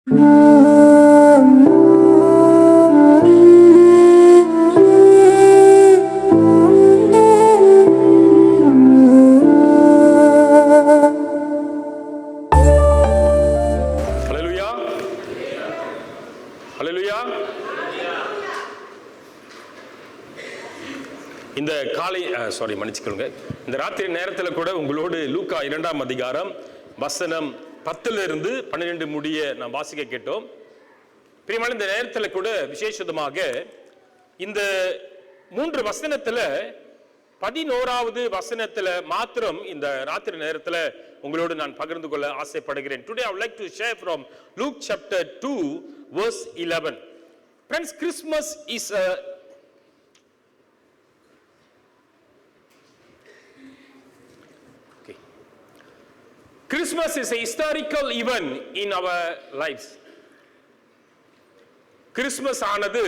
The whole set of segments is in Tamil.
இந்த காலை மன்னிச்சுக்கொள்ளுங்க, இந்த ராத்திரி நேரத்தில் கூட உங்களோடு லூக்கா 2ஆம் அதிகாரம் வசனம் 10 12 முடிய நாம் வாசிக்க கேட்டோம். பிரியமான இந்த நேரத்தில் கூட விசேஷமாக இந்த 3 வசனத்துல 11வது வசனத்துல மாத்திரம் இந்த ராத்திரி நேரத்தில் உங்களோடு நான் பகிர்ந்து கொள்ள ஆசைப்படுகிறேன். Today I would like to share from Luke chapter 2 verse 11. Friends, Christmas is a Christmas is a historical event in our lives. Christmas ஆனது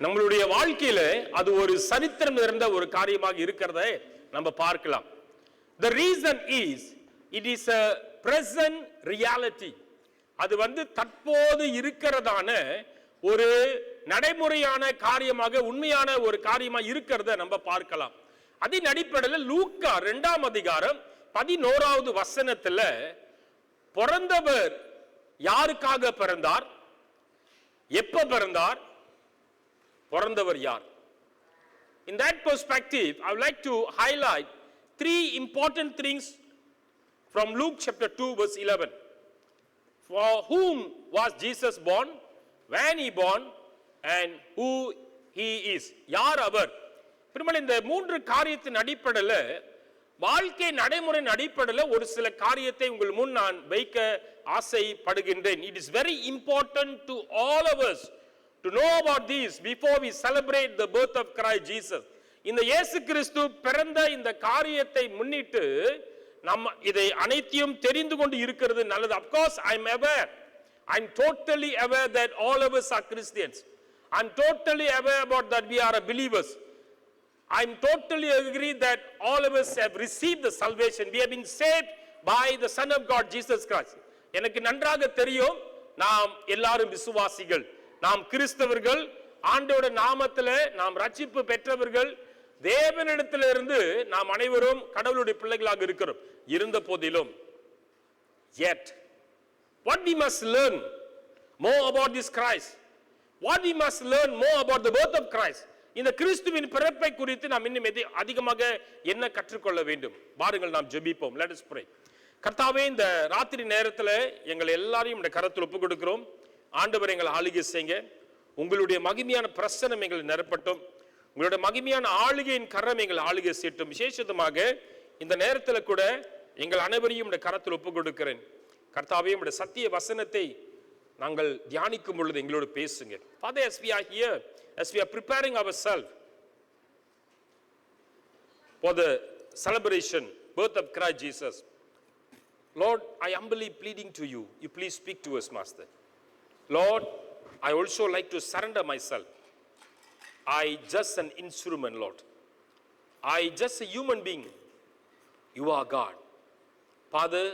நம்மளுடைய வாழ்க்கையில அது ஒரு சரித்திரம் நிறைந்த ஒரு காரியமாக இருக்கிறதை நம்ம பார்க்கலாம். The reason is it is a present reality. அது தற்போது இருக்கிறதான ஒரு நடைமுறையான காரியமாக, உண்மையான ஒரு காரியமாக இருக்கிறத நம்ம பார்க்கலாம். அதன் அடிப்படையில் லூக்கா 2ஆம் அதிகாரம் 11வது வசனத்துல பிறந்தவர் யாருக்காக பிறந்தார், எப்ப பிறந்தார், பிறந்தவர் யார்? In that perspective, I would like to highlight 3 important things from Luke chapter 2 verse 11. For whom was Jesus born, when he born, and who he is. யார் அவர்? பிறகு இந்த 3 காரியத்தின் அடிப்படையில், வாழ்க்கை நடைமுறை அடிப்படையில் ஒரு சில காரியத்தை உங்கள் முன் நான் வைக்க ஆசைப்படுகின்றேன். It is very important to all of us to know about this before we celebrate the birth of Christ Jesus. இந்த இயேசு கிறிஸ்து பிறந்த இந்த காரியத்தை முன்னிட்டு நம்ம இதை அனைத்தையும் தெரிந்து கொண்டு இருக்கிறது நல்லது. Of course I am aware, I am totally aware that all of us are Christians. I am totally aware about that we are believers. I am totally agree that all of us have received the salvation. We have been saved by the Son of God Jesus Christ. எனக்கு நன்றாக தெரியும், நாம் எல்லாரும் விசுவாசிகள், நாம் கிறிஸ்தவர்கள், ஆண்டவருடைய நாமத்திலே நாம் ரட்சிப்பு பெற்றவர்கள், தேவனிடத்திலிருந்து நாம் அனைவரும் கடவுளுடைய பிள்ளைகளாக இருக்கிறோம். இருந்த போதிலும் yet what we must learn more about this Christ, what we must learn more about the birth of Christ, இந்த கிறிஸ்துவின் பிறப்பை குறித்து நாம் இன்னும் அதிகமாக என்ன கற்றுக்கொள்ள வேண்டும்? வாருங்கள் நாம் ஜெபிப்போம். Let us pray. கர்த்தாவே, இந்த ராத்திரி நேரத்தில் எங்கள் எல்லாரையும் இந்த கரத்தில் ஒப்புக் கொடுக்கிறோம். ஆண்டவர் எங்களை ஆளுகை செய்யுங்க. உங்களுடைய மகிமையான பிரசன்னம் எங்களை நிரப்பட்டும். உங்களுடைய மகிமையான ஆளுகையின் கரம் எங்களை ஆளுகை செய்யட்டும். விசேஷமாக இந்த நேரத்தில் கூட எங்கள் அனைவரையும் இந்த கரத்தில் ஒப்புக் கொடுக்கிறேன். கர்த்தாவே, உங்களுடைய சத்திய வசனத்தை நாங்கள் தியானிக்கும் பொழுது எங்களோடு பேசுங்க. Father, as we are here, as we are preparing ourselves for the celebration, birth of Christ Jesus, Lord, I humbly pleading to you, you please speak to us, Master. Lord, I also like to surrender myself. I just an instrument, Lord. I just a human being. You are God. Father,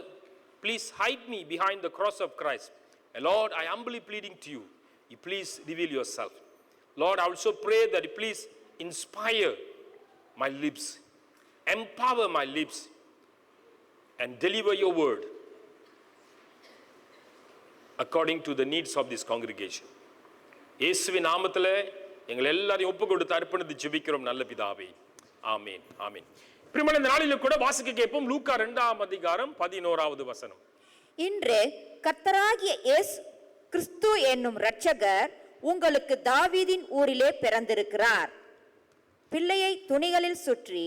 please hide me behind the cross of Christ. And Lord, I humbly pleading to you, you please reveal yourself. Lord, I also pray that you please inspire my lips, empower my lips, and deliver your word according to the needs of this congregation. இயேசுவின் நாமத்திலே எங்கள் எல்லாரையும் ஒப்பு கொடுத்து அர்ப்பணித்து ஜெபிக்கிறோம் நல்ல பிதாவே. ஆமென், ஆமென். பிரியமான இந்த நாளிலே கூட வாசிக்க கேட்போம் லூக்கா 2ஆம் அதிகாரம் 11வது வசனம். இன்று கர்த்தராகிய இயேசு கிறிஸ்து என்னும் இரட்சகர் உங்களுக்கு தாவீதின் ஊரிலே பிறந்திருக்கிறார். பிள்ளையை துணிகளில் சுற்றி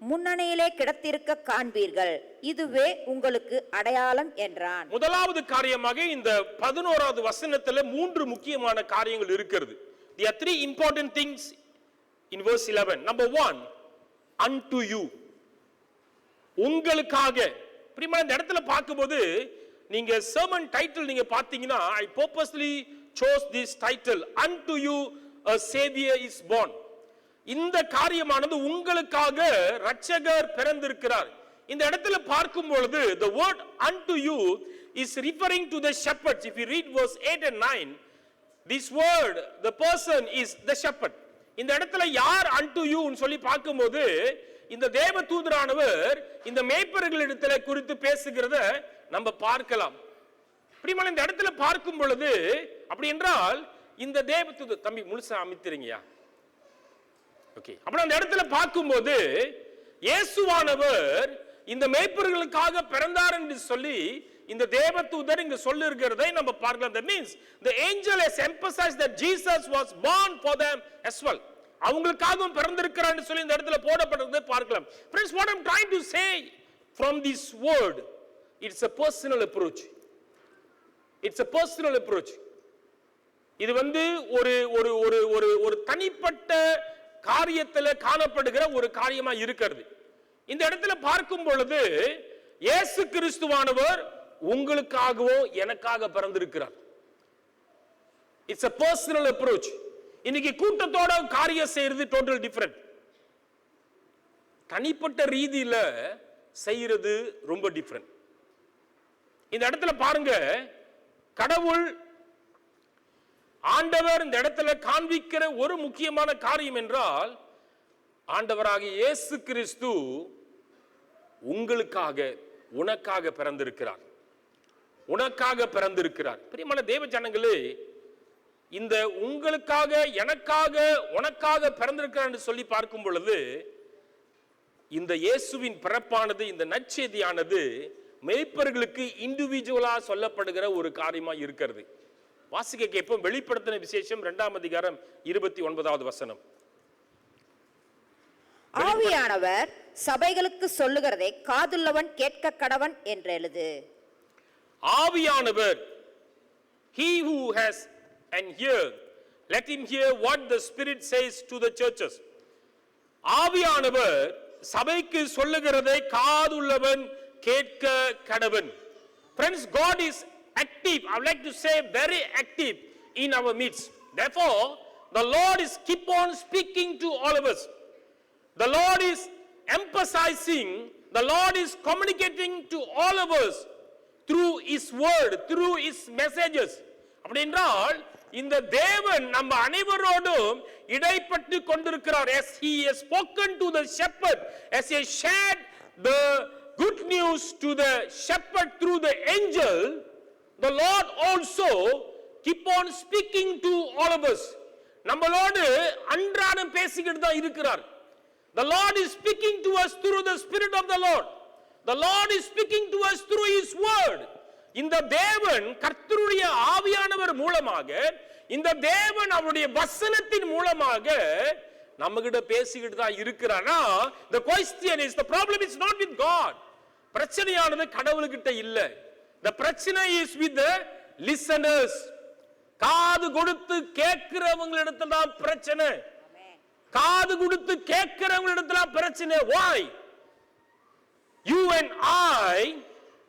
முன்னணியிலே கிடத்திருக்க காண்பீர்கள், இதுவே உங்களுக்கு அடையாளம் என்றான். முதலாவது காரியமாக இந்த 11வது வசனத்துல 3 முக்கியமான காரியங்கள் இருக்கிறது. There are 3 important things in verse 11. Number 1, unto you, உங்களுக்காக. பிரியமான இந்த இடத்துல பார்க்கும்போது நீங்க sermon title நீங்க பாத்தீங்கன்னா, I purposely chose this title, unto you a savior is born. இந்த காரியமானது உங்களுக்காக இரட்சகர் பிறந்திருக்கிறார். இந்த இடத்துல பார்க்கும் பொழுது the word unto you is referring to the shepherds. If you read verse 8 and 9, this word, the person is the shepherd. இந்த இடத்துல யார் unto you ன்னு சொல்லி பார்க்கும்போது இந்த தேவதூதரானவர் இந்த மேய்ப்பர்களிடத்துல குறித்து பேசுகிறத நம்ம பார்க்கலாம். பிரியமான இந்த இடத்துல பார்க்கும் பொழுது அப்படி என்றால் இந்த தேவதூதர் தம்பி முழுசா அமைத்திருங்கயா. ஓகே, அப்ப அந்த இடத்துல பார்க்கும்போது இயேசுவானவர் இந்த மேய்ப்பர்களுக்காக பிறந்தார் என்று சொல்லி இந்த தேவதூதர் இங்க சொல்லி இருக்கிறதை நம்ம பார்க்கலாம். That means the angel has emphasized that Jesus was born for them as well. அவங்களுக்காகவும் பிறந்திருக்கிறார்னு சொல்லி இந்த இடத்துல போடப்பட்டதை பார்க்கலாம். Friends, what I'm trying to say from this word, it's a personal approach. It's a personal approach. இது ஒரு ஒரு ஒரு ஒரு ஒரு தனிப்பட்ட காரியத்தில் காணப்படுகிற ஒரு காரியமா இருக்கிறது. இந்த இடத்துல பார்க்கும் பொழுது இயேசு கிறிஸ்துவானவர் உங்களுக்காகவோ எனக்காக பிறந்திருக்கிறார். It's a personal approach. இன்னைக்கு கூட்டத்தோட காரியம் செய்யறது டோட்டல் டிஃபரண்ட். தனிப்பட்ட ரீதியில செய்யறது ரொம்ப டிஃபரண்ட். இந்த இடத்துல பாருங்க, கடவுள் ஆண்டவர் இந்த இடத்துல காண்பிக்கிற ஒரு முக்கியமான காரியம் என்றால் ஆண்டவராகிய இயேசு கிறிஸ்து உங்களுக்காக உனக்காக பிறந்திருக்கிறார். உனக்காக பிறந்திருக்கிறார். பிரியமான தேவ ஜனங்களே, இந்த உங்களுக்காக எனக்காக உனக்காக பிறந்திருக்கிறார் என்று சொல்லி பார்க்கும் பொழுது இந்த இயேசுவின் பிறப்பானது, இந்த நற்செய்தியானது மேய்ப்பர்களுக்கு இண்டிவிஜுவலா சொல்லப்படுகிற ஒரு காரியமா இருக்கிறது. வாசிக்க கேட்போம். வெளிப்படுத்தின விசேஷம் 2ஆம் அதிகாரம் 29வது வசனம். ஆவியானவர் சபைகளுக்கு சொல்லுகிறதை காதுள்ளவன் கேட்க கடவன் என்று எழுது. ஆவியானவர், he who has an ear, let him hear what the Spirit says to the churches. ஆவியானவர் சபைக்கு சொல்லுகிறதை காதுள்ளவன் கேட்க கடவன். Friends, God is active. I would like to say very active in our midst. Therefore, the Lord is keep on speaking to all of us. The Lord is emphasizing, the Lord is communicating to all of us through His word, through His messages. அப்படி என்றால் இந்த தேவன் நம்ம அனைவரோடும் இடைப்பட்டு கொண்டிருக்கிறார். As He has spoken to the shepherd, as He has shared the good news to the shepherd through the angel, the Lord also keep on speaking to all of us. நம்மளோடு அன்றாடம் பேசிக்கிட்டு தான் இருக்கிறார். The Lord is speaking to us through the Spirit of the Lord. The Lord is speaking to us through His word. இந்த தேவன் கர்த்தருடைய ஆவியானவர் மூலமாக, இந்த தேவன் அவருடைய வசனத்தின் மூலமாக நம்ம கிட்ட பேசிக்கிட்டு தான் இருக்கிறானா. The question is, the problem is not with God. பிரச்சனையானது கடவுள்கிட்ட இல்ல. The பிரச்சனை is with the listeners. காது கொடுத்து கேட்கிறவங்களிடத்துல தான் பிரச்சனை. காது கொடுத்து கேட்கிறவங்களிடத்துல பிரச்சனை. Why? You and I,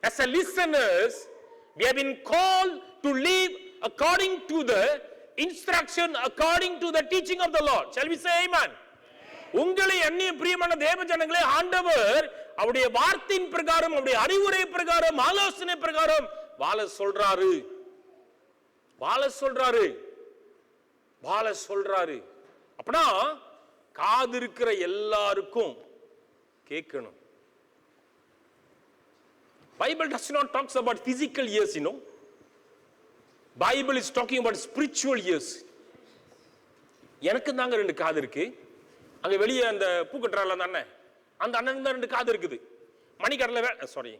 as a listeners, we have been called to live according to the instruction, according to the teaching of the Lord. Shall we say amen? உங்களை அந்நிய பிரியமான தேவ ஜனங்களே, ஆண்டவர் அவருடைய வார்த்தையின் பிரகாரம், அவருடைய அறிவுரை பிரகாரம், ஆலோசனை பிரகாரம் வாழ சொல்றாரு. வாழ சொல்றாரு. வாழ சொல்றாரு. அப்பனா காது இருக்கிற எல்லாருக்கும் கேட்கணும். Bible does not talks about physical ears, you know. Bible is talking about spiritual ears. எனக்கு தாங்க 2 காது இருக்கு. அங்க வெளியே அந்த பூக்கட்டுறால அந்த அண்ணன், அந்த அண்ணனுக்கு தான் 2 காது இருக்குது. மணிக்கடல சாரி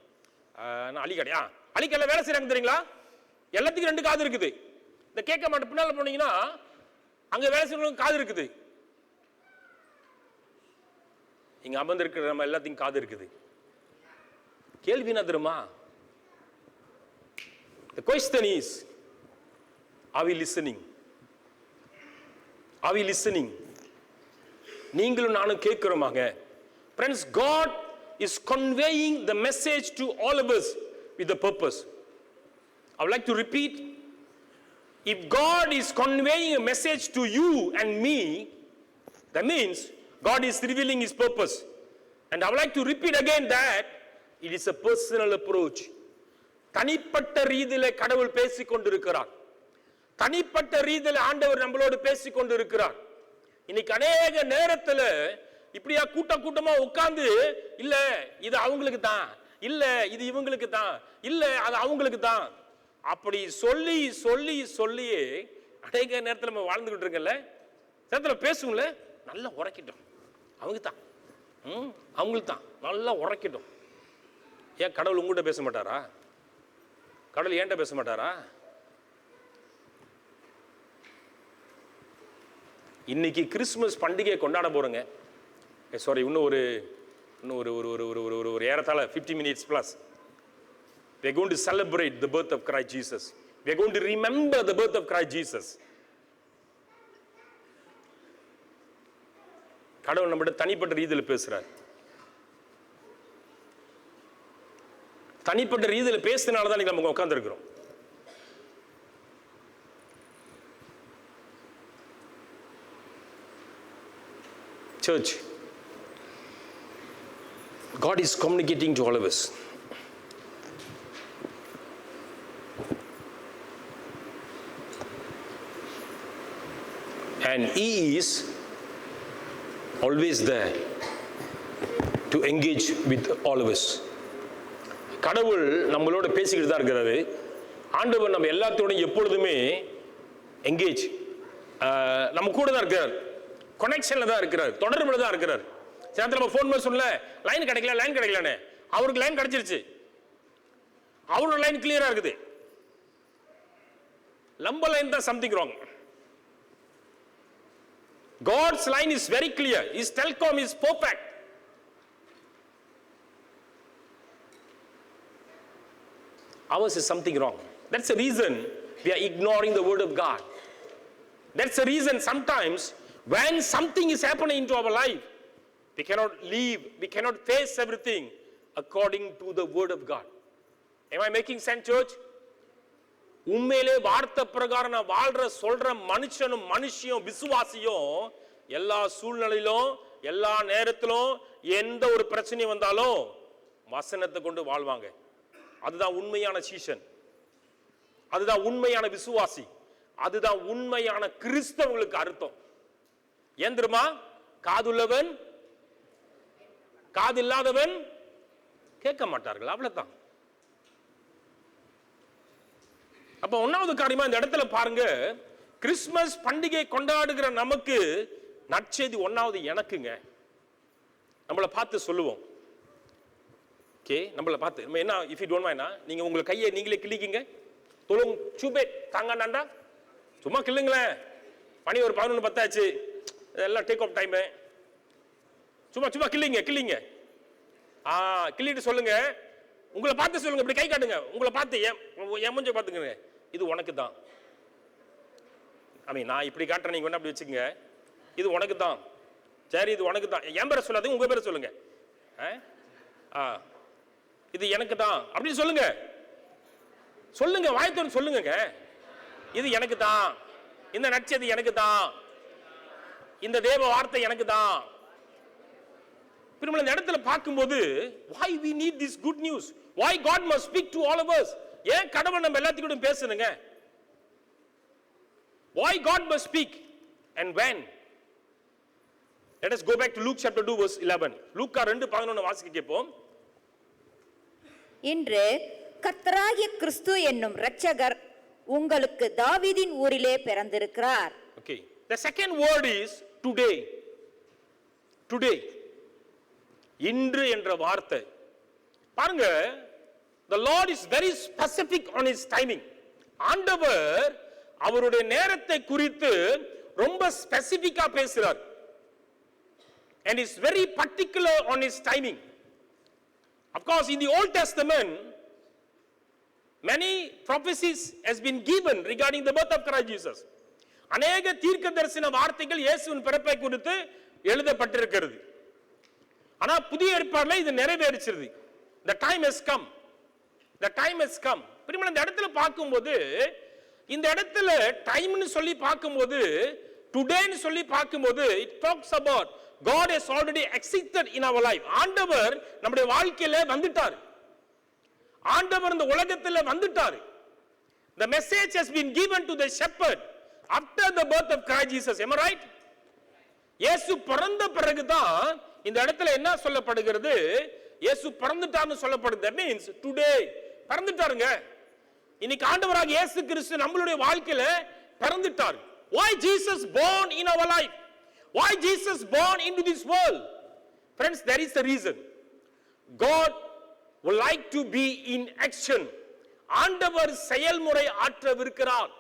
அலிக்கடையா அலிக்கடல வேலை செய்யறாங்க தெரியுங்களா? எல்லாத்துக்கும் 2 காது இருக்குது. இந்த கேட்க மாட்டேன் பின்னால போனீங்கன்னா அங்க வேலை செய்யறவங்களுக்கு காது இருக்குது. இங்க அமர்ந்திருக்கிற நம்ம எல்லாத்தையும் காது இருக்குது. கேள்வி என்ன தெரியுமா? The question is, are we listening? Are we listening? நீங்களும் நானும் கேட்கிறோமாங்க? Friends, God is conveying the message to all of us with a purpose. I would like to repeat, if God is conveying a message to you and me, that means God is revealing His purpose. And I would like to repeat again that it is a personal approach. தனிப்பட்ட ரீதியில கடவுள் பேசிக் கொண்டிருக்கிறார். தனிப்பட்ட ரீதியில ஆண்டவர் நம்மளோடு பேசிக் கொண்டிருக்கிறார். இன்னைக்கு அநேக நேரத்துல இப்படியா கூட்டமா உட்கார்ந்து, இல்ல இது அவங்களுக்கு தான், இல்ல இது இவங்களுக்கு தான், இல்ல அது அவங்களுக்கு தான், அப்படி சொல்லி சொல்லி சொல்லியே அநேக நேரத்தில் நம்ம வாழ்ந்துகிட்டு இருக்கல. நேரத்தில் பேசுங்கள, நல்லா உரைக்கிட்டோம், அவங்க தான், அவங்களுக்கு தான், நல்லா உரைக்கிட்டோம். ஏன் கடவுள் உங்கள்கிட்ட பேச மாட்டாரா? கடவுள் ஏன்ட்ட பேச மாட்டாரா? இன்னைக்கு கிறிஸ்துமஸ் பண்டிகையை கொண்டாட போறோங்க. சாரி, இன்னும் ஒரு ஏறத்தாழ 50 minutes plus. We are going to celebrate the birth of Christ Jesus. We are going to remember the birth of Christ Jesus. கடவுள் நம்மகிட்ட தனிப்பட்ட ரீதியில் பேசுறார். தனிப்பட்ட ரீதியில் பேசினால தான் நம்ம உட்கார்ந்து இருக்கிறோம். Church, God is communicating to all of us. And He is always there to engage with all of us. கடவுள் நம்மளோட பேசிக்கிட்டு தான் இருக்கிறாரு. ஆண்டவர் நம்ம எல்லாத்தோட எப்பொழுதுமே எங்கேஜ், நம்ம கூட தான் இருக்கிறார், கனெக்ஷன்ல தான் இருக்கிறார், தொடர்புல தான் இருக்கிறார். சேர்ந்து நம்ம ஃபோன் பண்ண சொல்லல, லைன் கிடைக்கலன்னு, அவருக்கு லைன் கிடைச்சிருச்சு, அவரோட லைன் கிளியரா இருக்குது, நம்ம லைன் தான் something wrong. God's line is very clear. His telecom is perfect. Ours is something wrong. That's the reason we are ignoring the word of God. That's the reason sometimes when something is happening into our life, we cannot leave, we cannot face everything according to the word of God. Am I making sense, church? உண்மையிலே வார்த்தை பிரகாரம் நான் வாழ்ற சொல்ற மனுஷனும் மனுஷியும் விசுவாசியும் எல்லா சூழ்நிலையிலும் எல்லா நேரத்திலும் எந்த ஒரு பிரச்சனை வந்தாலும் வசனத்தை கொண்டு வாழ்வாங்க. அதுதான் உண்மையான சீஷன், அதுதான் உண்மையான விசுவாசி, அதுதான் உண்மையான கிறிஸ்தவங்களுக்கு அர்த்தம். ஏன் தெரியுமா? காதுள்ளவன் காது இல்லாதவன் கேட்க மாட்டார்கள், அவ்வளவுதான். அப்ப ஒன்னாவது காரியமா இந்த இடத்துல பாருங்க, கிறிஸ்துமஸ் பண்டிகை கொண்டாடுகிற நமக்கு நற்செய்தி ஒன்னாவது எனக்குங்க. நம்மளை பார்த்து சொல்லுவோம், ஓகே, நம்மளை பார்த்து நம்ம என்ன, இஃப் யூ டோன்ட் மைண்ட், நீங்க உங்க கையை நீங்களே கிள்ளிக்கிங்க, தொழுங் சூபே தாங்க நாண்டா, சும்மா கிள்ளுங்களேன். மணி ஒரு 11:10 ஆச்சு, எல்லாம் டேக் ஆஃப் டைம், சும்மா கிள்ளிங்க. கிள்ளிட்டு சொல்லுங்க, உங்களை பார்த்து சொல்லுங்க, இப்படி கை காட்டுங்க, உங்களை பார்த்து என் மூஞ்ச பார்த்துங்க, இது உனக்கு தான். நான் இப்படி காட்டுறேன், நீங்க அப்படி வச்சுக்கங்க, இது உனக்கு தான். சரி, இது உனக்கு தான். என் பேரை சொல்லாதீங்க, உங்க பேரை சொல்லுங்க. இது எனக்கு தான் அப்படின்னு சொல்லுங்க, வாய்த்தோன்னு சொல்லுங்க. இது எனக்கு தான், இந்த நற்செய்தி எனக்கு தான், இந்த தேவ வார்த்தை எனக்கு தான். இந்த இடத்துல பார்க்கும்போது why we need this good news, why God must speak to all of us. ஏன் கடவுள் நம்ம எல்லாத்துக்கும் பேசணுங்க? Why God must speak and when? Let us go back to Luke chapter 2 verse 11. லூக்கா 2:11 வாசிக்க கேட்போம். இன்று கர்த்தராகிய கிறிஸ்து என்னும் இரட்சகர் உங்களுக்கு தாவீதின் ஊரிலே பிறந்திருக்கிறார். Okay, the second word is today. இன்று என்ற வார்த்தை பாருங்க, the Lord is very specific on his timing. ஆண்டவர் அவருடைய நேரத்தை குறித்து ரொம்ப ஸ்பெசிபிக்கா பேசுறார், and is very particular on his timing. Of course, in the Old Testament many prophecies has been given regarding the birth of Christ Jesus. அநேக தீர்க்கதரிசன வார்த்தைகள் இயேசுவின் பிறப்பை குறித்து எழுதப்பட்டிருக்கிறது. ஆனா புதிய ஏற்பாடுல இது நிறைவேறிச்சிருது. The time has come. இந்த இடத்துல பார்க்கும்போது, இந்த இடத்துல டைம்னு சொல்லி பார்க்கும்போது, டுடேன்னு சொல்லி பார்க்கும்போது, it talks about God has already existed in our life. ஆண்டவர் நம்முடைய வாழ்க்கையில வந்துட்டார். ஆண்டவர் இந்த உலகத்துல வந்துட்டாரு. The message has been given to the shepherd after the birth of Christ Jesus. Am I right? இயேசு பிறந்த பிறகுதான் இந்த இடத்துல என்ன சொல்லப்படுகிறது? இயேசு பிறந்துட்டார்னு சொல்லப்படுது. That means today பிறந்துட்டாருங்க. இன்னைக்கு ஆண்டவராக இயேசு கிறிஸ்து நம்மளுடைய வாழ்க்கையில பிறந்துட்டார். Why Jesus born in our life? Why Jesus born into this world? Friends, there is a reason. God would like to be in action. ஆண்டவர் செயல்முறை ஆற்றவிருக்கிறார்.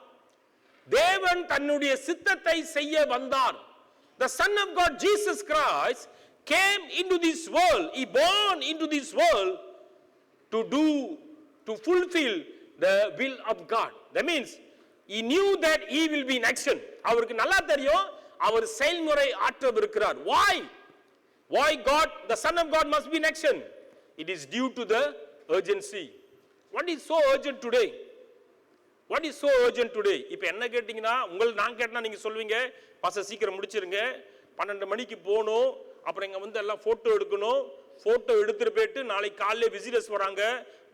தேவன் தன்னுடைய சித்தத்தை செய்ய வந்தார். The Son of God, Jesus Christ, came into this world. He born into this world to fulfill the will of God. That means he knew that he will be in action. அவருக்கு நல்லா தெரியும் அவர் செயல்முறை ஆற்றவிருக்கிறார். Why God, the Son of God must be in action? It is due to the urgency. What is so urgent today? What is so urgent today? இப்போ என்ன கேட்டிங்கன்னா, நான் கேட்டனா நீங்க சொல்வீங்க, பாஸ்டர் சீக்கிரம் முடிச்சிருங்க, 12 மணிக்கு போகணும், அப்புறம் இங்க வந்து எல்லாம் போட்டோ எடுக்கணும், போட்டோ எடுத்துட்டு போயிட்டு நாளைக்கு காலையில விசிட்டர்ஸ் வராங்க,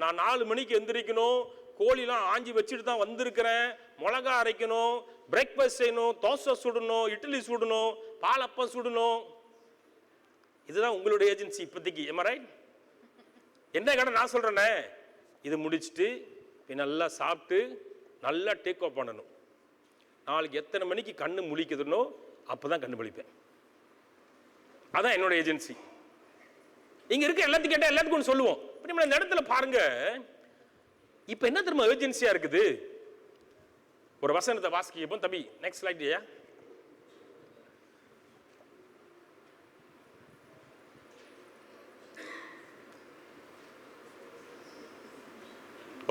நான் 4 மணிக்கு எந்திரிக்கணும், கோழிலாம் ஆஞ்சி வச்சுட்டு தான் வந்திருக்கிறேன், மிளகா அரைக்கணும், பிரேக்ஃபாஸ்ட் செய்யணும், தோசை சுடணும், இட்லி சுடணும், பாலப்பம் சுடணும். இதுதான் உங்களுடைய ஏஜென்சி இப்போதைக்கு. Am I right? என்ன கடை நான் சொல்றேனே, இது முடிச்சுட்டு நல்லா சாப்பிட்டு நல்லா டேக் ஆஃப் பண்ணணும். நாளைக்கு எத்தனை மணிக்கு கண்ணு முழிக்குதுனோ அப்பதான் கண்ணு முழிப்பேன். அதான் என்னோட ஏஜென்சி. இங்க இருக்க எல்லாத்தையும் கேட்டா எல்லாத்துக்கும் சொல்லுவோம். இந்த இடத்துல பாருங்க, இப்ப என்ன தெரியுமா ஏஜென்சியா இருக்குது? ஒரு வசனத்தை வாசிக்கப்போம் தம்பி. நெக்ஸ்ட் ஸ்லைட் ஐயா.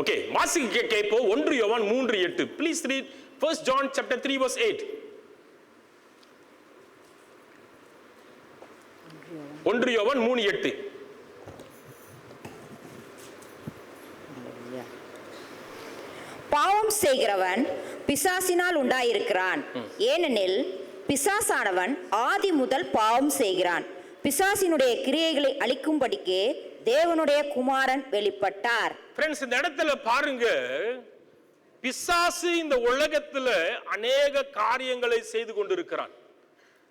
Okay, வாசிக்க கேப்போ 1 யோவான் 3:8. Please read 1 John chapter 3 verse 8. 1 யோவான் 3:8. பாவம் செய்கிறவன் பிசாசினால் உண்டாயிருக்கிறான். ஏனெனில் பிசாசானவன் ஆதி முதல் பாவம் செய்கிறான். பிசாசினுடைய கிரியைகளை அழிக்கும்படிக்கே தேவனுடைய குமாரன் வெளிப்பட்டார். Friends, இந்த இடத்துல பாருங்க, பிசாசு இந்த உலகத்துல அநேக காரியங்களை செய்து கொண்டிருக்கிறான்.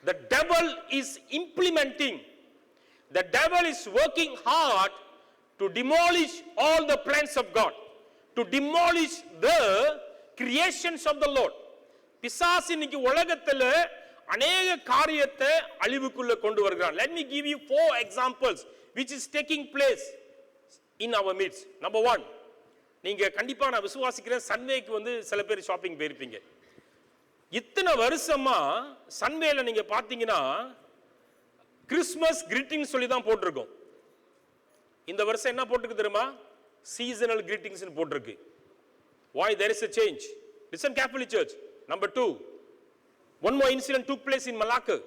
The devil is implementing, the devil is working hard to demolish all the plans of God, to demolish the creations of the Lord. பிசாசு இன்னைக்கு உலகத்துல அநேக காரியத்தை அழிவுக்குள்ள கொண்டு வருகிறான். Let me give you 4 examples which is taking place in our midst. Number 1, நீங்க கண்டிப்பா நான் விசுவாசிக்கிறேன், சன்வேக்கு வந்து சில பேர் ஷாப்பிங் போயிருப்பீங்க. இத்தனை வருஷமா சன்வேல நீங்க பாத்தீங்கன்னா கிறிஸ்மஸ் கிரீட்டிங் சொல்லி தான் போட்டிருக்கோம். இந்த வருஷம் என்ன போட்டிருக்கு தெரியுமா? சீசனல் கிரீட்டிங்ஸ் போட்டிருக்கு. Why there is a change? Listen carefully, church. Number 2, one more incident took place in Malacca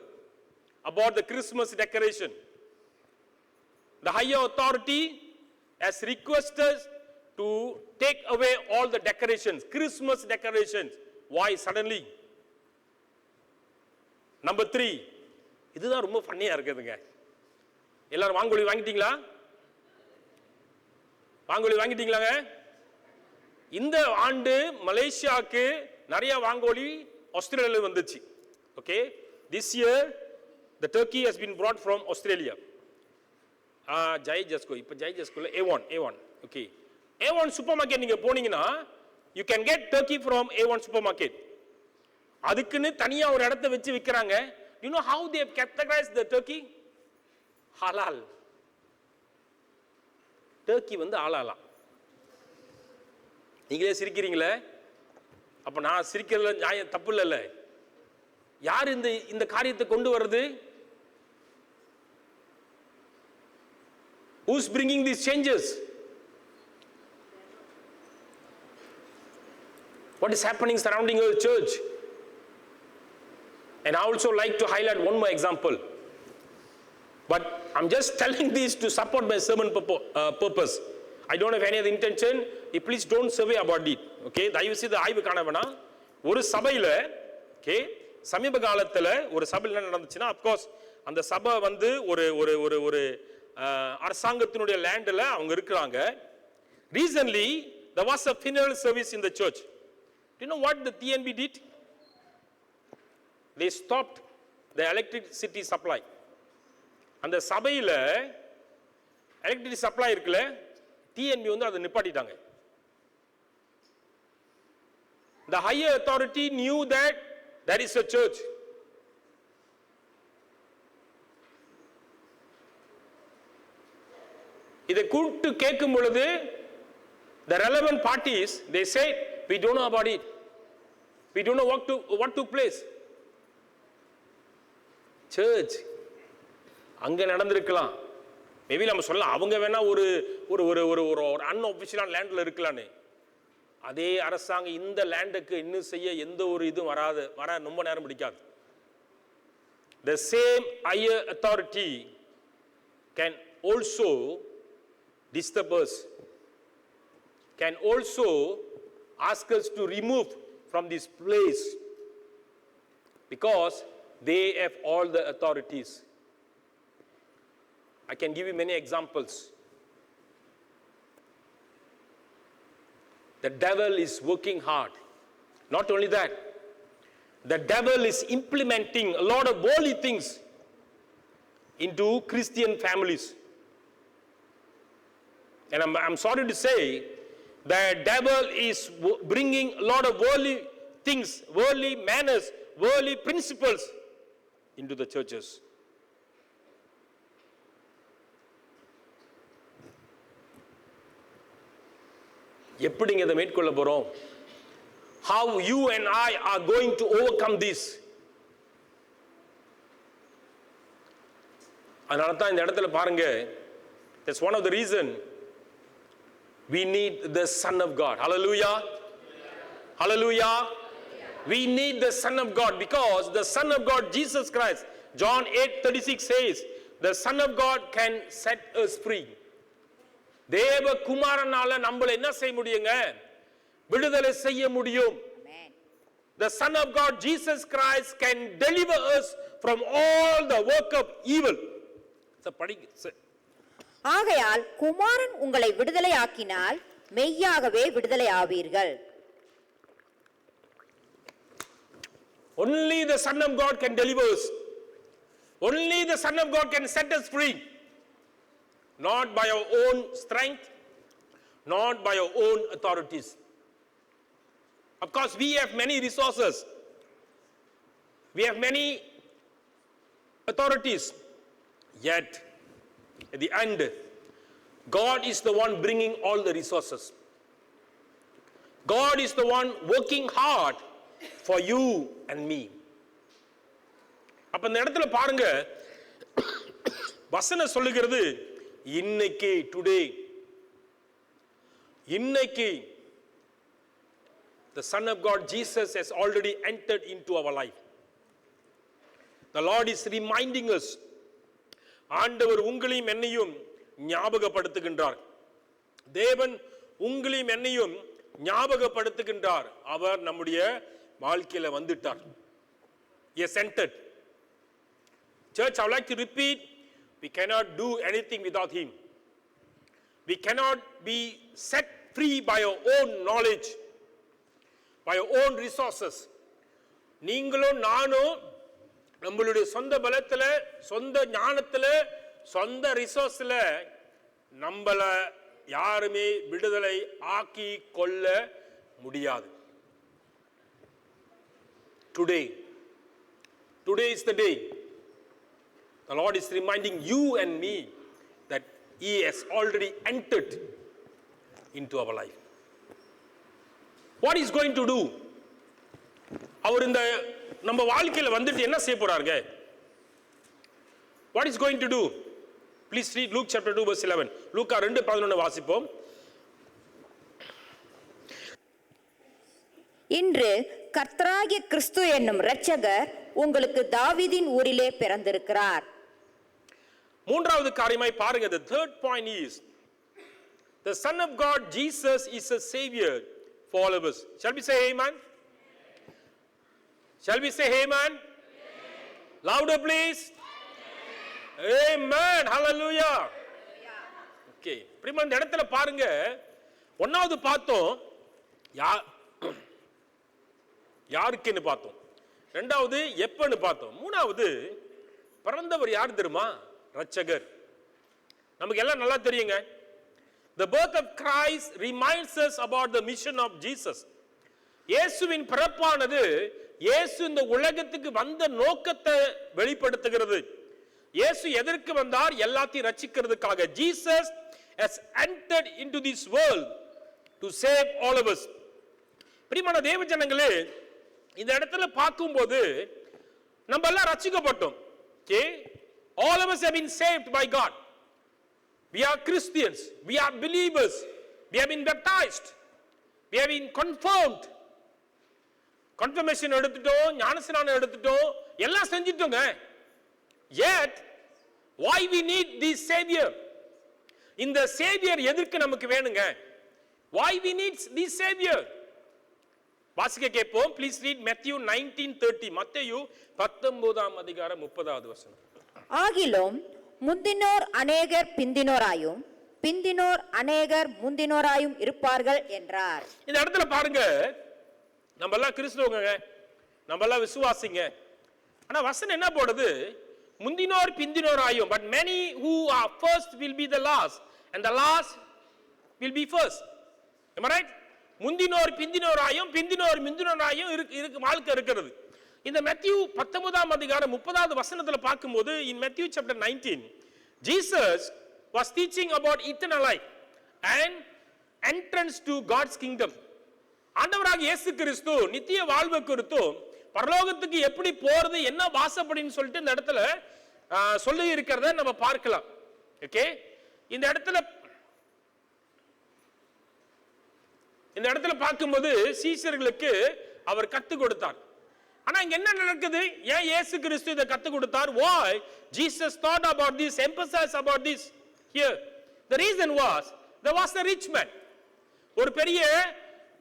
about the Christmas decoration. The higher authority has requested to take away all the decorations, Christmas decorations. Why suddenly? Number 3, இதுதான் ரொம்ப ஃபன்னியா இருக்குதுங்க. எல்லாரும் வாங்கோலி வாங்கிட்டீங்களா? வாங்கோலி வாங்கிட்டீங்களாங்க? இந்த ஆண்டு மலேசியாவுக்கு நிறைய வாங்கோலி ஆஸ்திரேலியால வந்துச்சு. Okay, this year the turkey has been brought from Australia. ஜெய் ஜஸ்கோ, இப்போ ஜெய் ஜஸ்கோல A1. Okay, A1 supermarket நீங்க போனீங்கன்னா you can get turkey from A1 supermarket. அதுக்குன்னு தனியா ஒரு இடத்தை வச்சு விற்கிறாங்க. You know how they have categorized the turkey? Halal. Turkey வந்து ஆளாலா. நீங்களே சிரிக்கிறீங்களே, அப்ப நான் சிரிக்கிறதுல நியாயம் தப்பு இல்லைல்ல? யார் இந்த காரியத்தை கொண்டு வருது? Who's bringing these changes? What is happening surrounding our church? And I also like to highlight one more example. But I'm just telling this to support my sermon purpose. I don't have any other intention. Please don't survey about it. Okay, தயவு செய்து ஆய்வு காண வேணாம். ஒரு சபையில okay, சமீப காலத்துல ஒரு சபையில் என்ன நடந்துச்சுன்னா, of course அந்த சபை வந்து ஒரு அரசாங்கத்தினுடைய லேண்ட்ல அவங்க இருக்கிறாங்க. Recently, there was a funeral service in the church. Do you know what the TNB did? They stopped the electricity supply. அந்த சபையில எலக்ட்ரிசிட்டி சப்ளை இருக்குல்ல, டிஎன்பி வந்து அதை நிப்பாட்டிட்டாங்க. The higher authority knew that there is a church. இதை கூப்பிட்டு கேட்கும் பொழுது the relevant parties they said we don't know about it, we don't know what took place. Church அங்க நடந்திருக்கலாம். மேபி நம்ம சொல்லலாம் அவங்க வேணா ஒரு ஒரு ஒரு ஒரு ஒரு அன்ஆஃபிஷியலான லேண்ட்ல இருக்கலான்னு. அதே அரசாங்கம் இந்த லேண்டுக்கு இன்னும் செய்ய எந்த ஒரு இதுவும் வர ரொம்ப நேரம் பிடிக்காது. The same higher authority can also disturb us, can also ask us to remove from this place because they have all the authorities. I can give you many examples. The devil is working hard. Not only that, the devil is implementing a lot of worldly things into Christian families. And I'm sorry to say, the devil is bringing a lot of worldly things, worldly manners, worldly principles into the churches. எப்படிங்க இதை மேற்கொள்ள போறோம்? How you and I are going to overcome this? அதனால தான் இந்த இடத்துல பாருங்க, that's one of the reason we need the Son of God. Hallelujah. Hallelujah. We need the Son of God because the Son of God, Jesus Christ, John 8:36 says, the Son of God can set us free. தேவ குமாரனால நம்மள என்ன செய்ய முடியுங்க? விடுதலை செய்ய முடியும். The Son of God, Jesus Christ, can deliver us from all the work of evil. ஆகையால் குமாரன் உங்களை விடுதலை ஆக்கினால் மெய்யாகவே விடுதலை ஆவீர்கள். Only the Son of God can deliver us. Only the Son of God can set us free. Not by our own strength, not by our own authorities. Of course, we have many resources. We have many authorities. Yet, at the end, God is the one bringing all the resources. God is the one working hard for you and me. அப்ப இந்த இடத்துல பாருங்க, வசனம் சொல்லுகிறது இன்னைக்கு, டுடே, இன்னைக்கு the Son of God Jesus has already entered into our life. The Lord is reminding us. ஆண்டவர் உங்களையும் என்னையும் ஞாபகப்படுத்துகின்றார். தேவன் உங்களையும் என்னையும் ஞாபகப்படுத்துகின்றார். அவர் நம்முடைய வாழ்க்கையில வந்துட்டார். He has entered. Church, I would like to repeat, we cannot do anything without him. We cannot be set free by our own knowledge, by our own resources. நீங்களும் நானும் நம்மளுடைய சொந்த பலத்துல, சொந்த ஞானத்துல, சொந்த ரிசோர்ஸ்ல நம்மள யாருமே விடுதலை ஆக்கி கொள்ள முடியாது. Today is the day. The Lord is reminding you and me that he has already entered into our life. What is going to do? அவர் இந்த நம்ம வாழ்க்கையில வந்துட்டு என்ன செய்ய போறாருங்க? What is going to do? Please read Luke chapter 2 verse 11. லூக்கா 2:11 வாசிப்போம். இன்று கர்த்தராகிய கிறிஸ்து என்னும் இரட்சகர் உங்களுக்கு தாவீதின் ஊரிலே பிறந்திருக்கிறார். மூன்றாவது காரியமாய் பாருங்க, the third point is the Son of God Jesus is a savior for all of us. Shall we say amen? Shall we say amen? Louder please. Amen. Hallelujah. Okay. பிரima இந்த இடத்துல பாருங்க, ஒன்னாவது பார்த்தோம் யாருக்குன்னு பார்த்தோம், ரெண்டாவது எப்பன்னு பார்த்தோம், மூணாவது பிறந்தவர் யார் தெரியுமா? இரட்சகர். நமக்கு எல்லாம் நல்லா தெரியுங்க. The birth of Christ reminds us about the mission of Jesus. இயேசுவின் பிறப்பானது இயேசு இந்த உலகத்துக்கு வந்த நோக்கத்தை வெளிப்படுத்துகிறது. இயேசு எதற்கு வந்தார்? எல்லாத்தையும் ரட்சிக்கிறதுக்காக. Jesus has entered into this world to save all of us. பிரியமான தேவ ஜனங்களே, இந்த இடத்துல பார்க்கும்போது நம்ம எல்லாம் ரட்சிக்கப்பட்டோம். Okay? All of us have been saved by God. We are Christians. We are believers. We have been baptized. We have been confirmed. Confirmation எடுத்துட்டோம், ஞானஸ்நானம் எடுத்துட்டோம், எல்லாம் செஞ்சிட்டோங்க. Yet why we need this savior? இந்த savior எதற்கு நமக்கு வேணுங்க? Why we need this savior? வாசிக்க கேட்போம். Please read Matthew 19:30. மத்தேயு 19ஆம் அதிகாரம் 30வது வசனம். ஆகிலும் முந்தினோர் அநேகர் பிந்தினோராயும் பிந்தினோர் அநேகர் முந்தினோராயும் இருப்பார்கள் என்றார். இந்த இடத்துல பாருங்க, நம்ம எல்லாம் கிறிஸ்தவங்க, நம்ம எல்லாம் விசுவாசிங்க. ஆனா வசனம் என்ன போடுது? முந்தினோர் பிந்தினோராயும், but many who are first will be the last and the last will be first. Am I right? முந்தினோர் பிந்தினோராயும் பிந்தினோர் முந்தினோராயும் இருக்கு வாழ்க்கை இருக்கிறது. இந்த மத்தேயு 19ஆம் அதிகாரம் 30வது வசனத்துல பார்க்கும்போது, in Matthew chapter 19, Jesus was teaching about eternal life and entrance to God's kingdom. ஆண்டவராக இயேசு கிறிஸ்து நித்திய வாழ்வு குறித்தும் பரலோகத்துக்கு எப்படி போறது, என்ன வாசப்படின்னு சொல்லிட்டு இந்த இடத்துல சொல்லி இருக்கிறத நம்ம பார்க்கலாம். ஓகே, இந்த இடத்துல பார்க்கும்போது சீஷர்களுக்கு அவர் கற்றுக் கொடுத்தார். ஆனா இங்க என்ன நடக்குது? ஏன் இயேசு கிறிஸ்து இதை கற்றுக் கொடுத்தார்? Why Jesus thought about this, emphasized about this here? The reason was there was a rich man. ஒரு பெரிய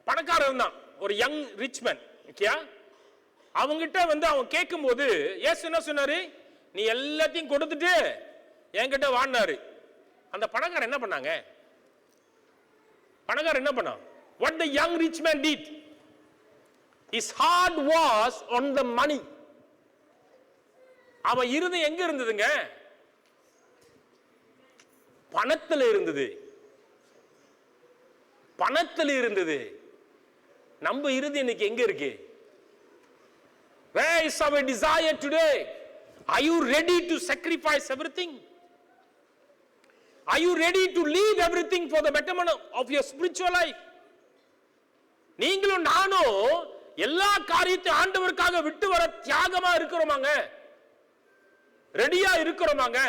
பணக்காரன் தான், ஒரு யங் ரிச் மேன். ஓகே, அவங்கிட்ட அவன் கேட்கும்போது இயேசு என்ன சொன்னாரு? நீ எல்லாத்தையும் கொடுத்துட்டு என்கிட்ட வாங்கினாரு. அந்த பணக்காரன் என்ன பண்ணாங்க? பணக்காரன் என்ன பண்ணான்? What the young rich man did, his heart was on the money. அவன் இருதயம் எங்க இருந்ததுங்க? பணத்துல இருந்தது. பணத்துல இருந்தது. நம்ம இருதயம் இன்னைக்கு எங்க இருக்கு? Where is our desire today? Are you ready to sacrifice everything? Are you ready to leave everything for the betterment of your spiritual life? நீங்களும் நானும் எல்லா காரியத்தையும் ஆண்டவருக்காக விட்டு வர தியாகமா இருக்கிறோமாங்க? ரெடியா இருக்கிறோமாங்க?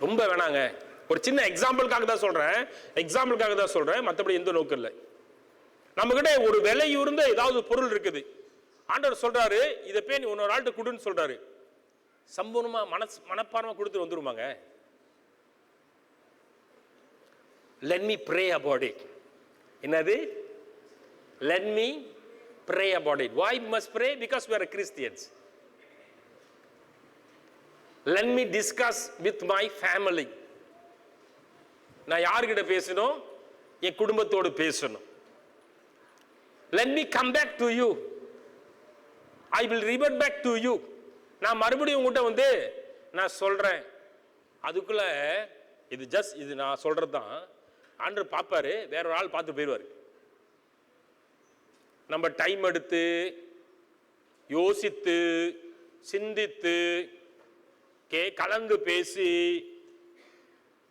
ரொம்ப வேணாங்க. ஒரு சின்ன எக்ஸாம்பிளுக்காக தான் சொல்றேன், மற்றபடி எந்த நோக்கம் இல்லை. நம்ம கிட்ட ஒரு விலை உயர்ந்த ஏதாவது பொருள் இருக்குது, ஆண்டவர் சொல்றாரு இதை போய் நீ இன்னொரு ஆள்கிட்ட கொடுன்னு சொல்றாரு. சம்பூர்ணமா மனப்பான்மை கொடுத்து வந்துருமாங்க? Let me pray about it. என்னது? Let me pray about it. Why we must pray? Because we are Christians. Let me discuss with my family. நான் யார்கிட்ட பேசணும்? என் குடும்பத்தோடு பேசணும். Let me come back to you. I will revert back to you. நான் மறுபடியும் உங்ககிட்ட நான் சொல்றேன். அதுக்குள்ள இது நான் சொல்றது தான். ஆண்டவர் பாப்பாரு, வேற ஒரு ஆள் பார்த்து போயிடுவாரு. நம்ம டைம் எடுத்து யோசித்து சிந்தித்து கலந்து பேசி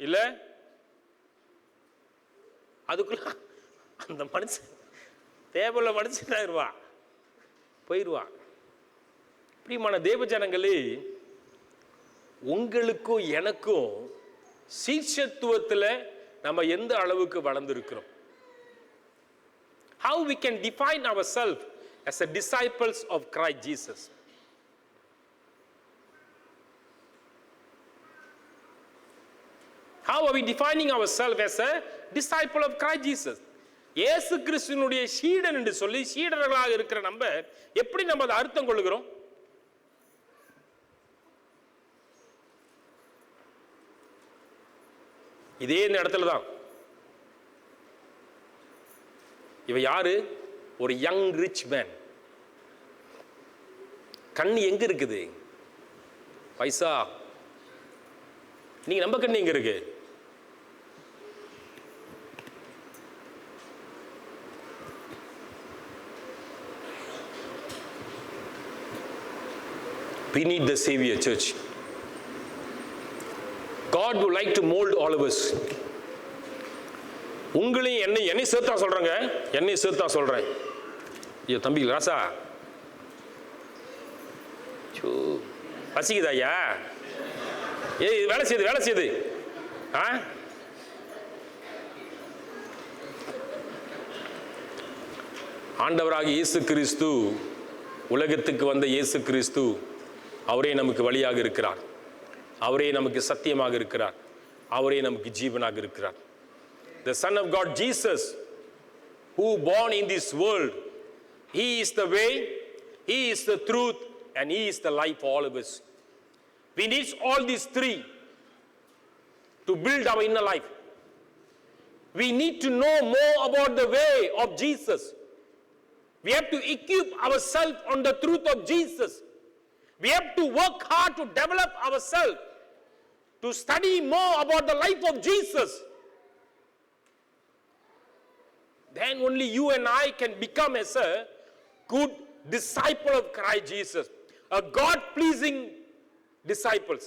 இல்ல, அதுக்குள்ள அந்த மனுஷன் தேவையில்ல மனுஷன் போயிடுவான். பிரியமான தேவ ஜனங்களே, உங்களுக்கும் எனக்கும் சீஷத்துவத்தில் நம்ம எந்த அளவுக்கு வளர்ந்திருக்கிறோம்? How we can define ourselves as a disciples of Christ Jesus? How are we defining ourselves as a disciple of Christ Jesus? இயேசு கிறிஸ்துவினுடைய சீடன் என்று சொல்லி சீடர்களாக இருக்கிற நம்ம எப்படி நம்ம அதை அர்த்தம் கொள்கிறோம்? இதே இந்த இடத்துல தான். இவ யாரு? ஒரு யங் ரிச் மேன். கண்ணு எங்க இருக்குது? பைசா. நீங்க நம்ம கண்ணு எங்க இருக்கு? We need the Savior, church. God would like to mold all of us. உங்களையும் என்னை சேர்த்தா சொல்றேங்க, என்னை சேர்த்தா சொல்றேன். ஐயோ தம்பி ராசா, பசிக்குதா ஐயா? ஏய் வேலை செய்யுது ஆண்டவராக இயேசு கிறிஸ்து, உலகத்துக்கு வந்த இயேசு கிறிஸ்து, அவரே நமக்கு வழியாக இருக்கிறார், அவரே நமக்கு சத்தியமாக இருக்கிறார், அவரே நமக்கு ஜீவனாக இருக்கிறார். The Son of God Jesus, who born in this world, He is the way, He is the truth, and He is the life for all of us. We need all these three to build our inner life. We need to know more about the way of Jesus. We have to equip ourselves on the truth of Jesus. We have to work hard to develop ourselves, to study more about the life of Jesus. Then only you and I can become as a good disciple of Christ Jesus, a God-pleasing disciples.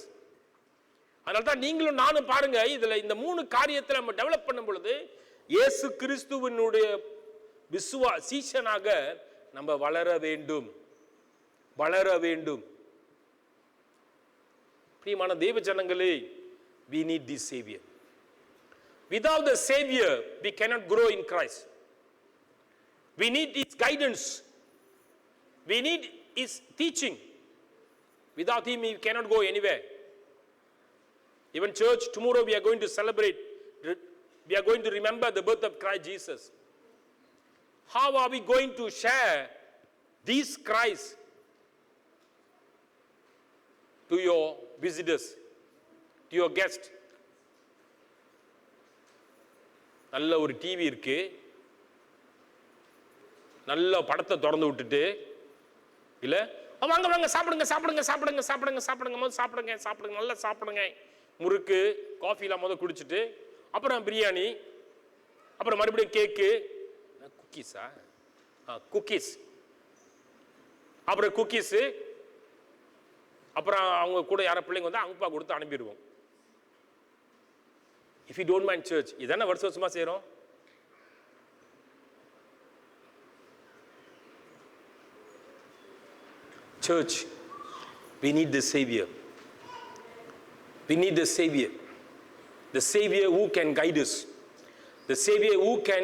அதனால தான் நீங்களும் நானும் பாருங்க, இதுல இந்த 3 காரியத்தை நம்ம டெவலப் பண்ணும் பொழுது இயேசு கிறிஸ்துவினுடைய சீஷனாக நம்ம வளர வேண்டும். பிரியமான தேவ ஜனங்களே, we need this Savior. Without the Savior, we cannot grow in Christ. We need His guidance. We need His teaching. Without Him, we cannot go anywhere. Even church, tomorrow we are going to celebrate, we are going to remember the birth of Christ Jesus. How are we going to share this Christ to your visitors, to your guests? நல்ல ஒரு டிவி இருக்கு, நல்ல படத்தை திறந்து விட்டுட்டு இல்ல வாங்க வாங்க சாப்பிடுங்க நல்லா சாப்பிடுங்க, முறுக்கு காஃபிலாம் முதல் குடிச்சிட்டு அப்புறம் பிரியாணி, அப்புறம் மறுபடியும் கேக்கு, குக்கீஸ், அப்புறம் குக்கீஸ், அப்புறம் அவங்க கூட யார பிள்ளைங்க வந்து அங்கப்பா கொடுத்து அனுப்பிடுவோம். If you don't mind church, இதான வருஷமா செய்றோம். Church, we need the Savior. We need the Savior. The Savior who can guide us. The Savior who can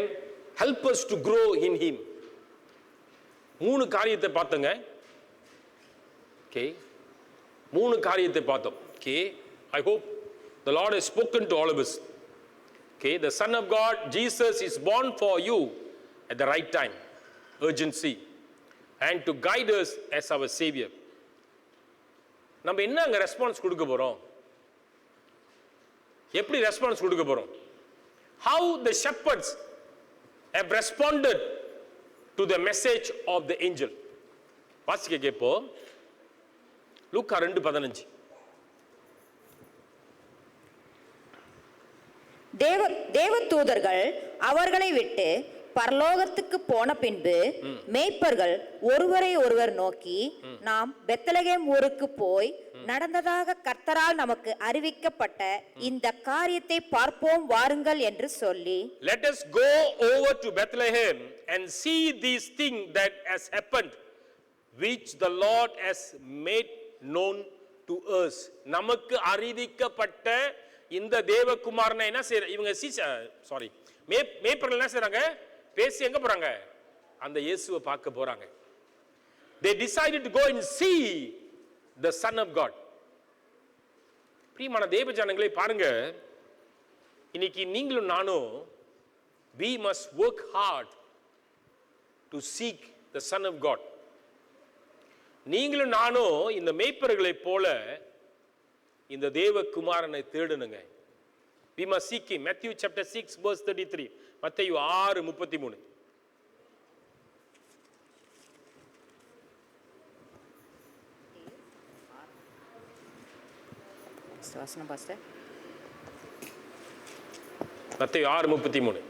help us to grow in Him. 3 காரியத்தை பார்த்தங்க. Okay. 3 காரியத்தை பார்த்தோம். Okay. I hope the Lord has spoken to all of us. Okay. The Son of God, Jesus, is born for you at the right time. Urgency. And to guide us as our Savior. நம்ம என்ன அங்க ரெஸ்பான்ஸ் கொடுக்க போறோம்? எப்படி ரெஸ்பான்ஸ் கொடுக்க போறோம்? How the shepherds have responded to the message of the angel. வாசிக்க கேப்போம். லூக்கா 2:15. தேவதூதர்கள் அவர்களை விட்டு பரலோகத்துக்கு போன பின்பு மேய்ப்பர்கள் ஒருவரை ஒருவர் நோக்கி, நாம் பெத்லகேம் ஊருக்கு போய் நடந்ததாக கர்த்தரால் நமக்கு அறிவிக்கப்பட்ட இந்த காரியத்தை பார்ப்போம் வாருங்கள் என்று சொல்லி, Let us go over to Bethlehem and see these things that has happened, which the Lord has made known to us. நமக்கு அறிவிக்கப்பட்ட இந்த தேவகுமாரனை என்ன செய்ய இவங்க மேய்ப்பர்கள் என்ன செய்றாங்க? பேசி எங்க போறாங்க? அந்த இயேசுவை பார்க்க போறாங்க. They decided to go and see the Son of God. பிரியமான தேவ ஜனங்களே பாருங்க, இன்னைக்கு நீங்களும் நானும் we must work hard to seek the Son of God. நீங்களும் நானும் இந்த மேய்ப்பர்களை போல இந்த தேவகுமாரனை தேடணுங்க. We must seek him. Matthew chapter 6 verse 33. மத்தேயு 6:33. வசனம் பாஸ்டர். மத்தேயு 6:33.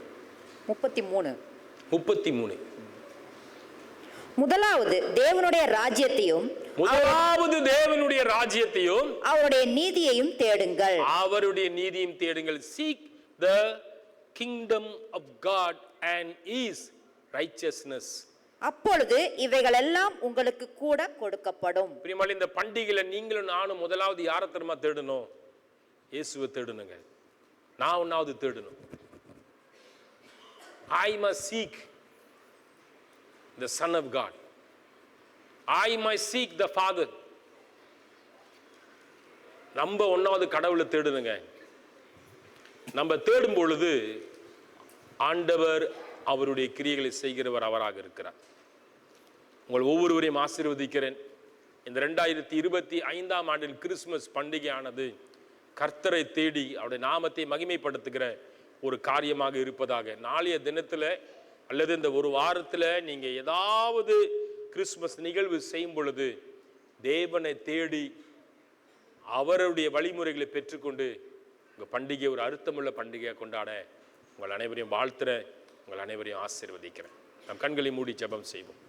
33. முதலாவது தேவனுடைய ராஜ்யத்தையும் அவருடைய நீதியையும் தேடுங்கள். அவருடைய நீதியையும் தேடுங்கள். Seek the kingdom of God and his righteousness. அப்பொழுது இவைகள் எல்லாம் உங்களுக்கு கூட கொடுக்கப்படும். பிரியமானவர்களே, இந்த பண்டிகையில நீங்களும் நானும் முதலாவது யாரை தெரியுமா தேடணும்? இயேசுவை தேடணுங்க. நான் ஒன்னாவது தேடணும். I must seek the Son of God. I must seek the Father. நம்ம ஒன்னாவது கடவுளை தேடணுங்க. நம்ம தேடும் பொழுது ஆண்டவர் அவருடைய கிரியைகளை செய்கிறவர் அவராக இருக்கிறார். உங்கள் ஒவ்வொருவரையும் ஆசீர்வதிக்கிறேன். இந்த 2025ஆம் ஆண்டில் கிறிஸ்துமஸ் பண்டிகையானது கர்த்தரை தேடி அவருடைய நாமத்தை மகிமைப்படுத்துகிற ஒரு காரியமாக இருப்பதாக. நாளைய தினத்தில் அல்லது இந்த ஒரு வாரத்தில் நீங்கள் ஏதாவது கிறிஸ்துமஸ் நிகழ்வு செய்யும் பொழுது தேவனை தேடி அவருடைய வழிமுறைகளை பெற்றுக்கொண்டு உங்கள் பண்டிகை ஒரு அர்த்தமுள்ள பண்டிகையை கொண்டாட உங்கள் அனைவரையும் வாழ்த்துறேன். உங்கள் அனைவரையும் ஆசீர்வதிக்கிறேன். நம் கண்களை மூடி ஜெபம் செய்வோம்.